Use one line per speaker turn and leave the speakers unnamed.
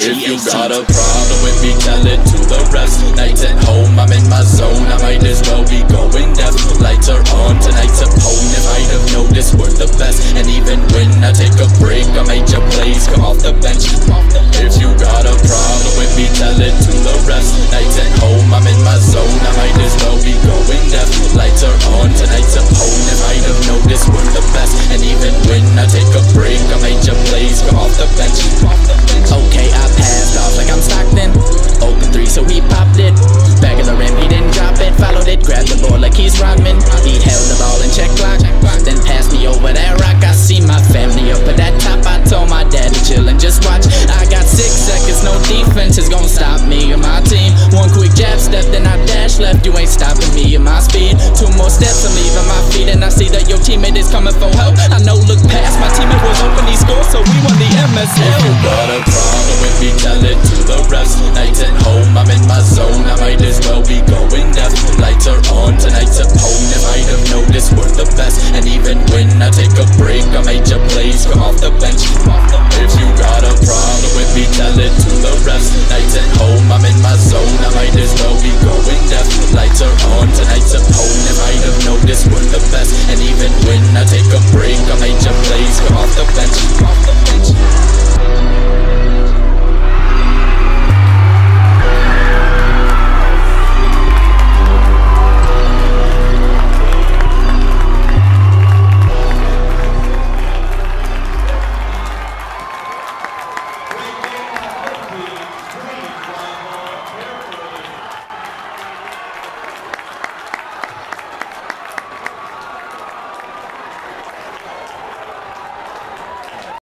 If you got a problem with me, tell it to the rest. Nights at home, I'm in my zone, I might as well be going deaf. Lights are on, tonight's opponent might have noticed we're the best. And even when I take a break, I made your plays come off the bench. If you got a problem with me, tell it to the rest. Nights at home, I'm in my zone, I might as well be going deaf. Lights are on, tonight's opponent might have noticed we're the best. And even when I take a break, I made your plays come off the bench.
Okay, I passed off like I'm Stockton. Open three, so he popped it. Back of the rim, he didn't drop it. Followed it, grabbed the ball like he's Rodman. He held the ball in check clock, then passed me over that rock. I see my family up at that top. I told my dad to chill and just watch. I got 6 seconds, no defense is gonna stop me or my team. One quick jab step, then I dash left. You ain't stopping me at my speed. 2 more steps, I'm leaving my feet, and I see that your teammate is coming for help. I know, look past, my teammate was open, he scored, so we won the MSL.
If you got a problem with me, tell it to the rest.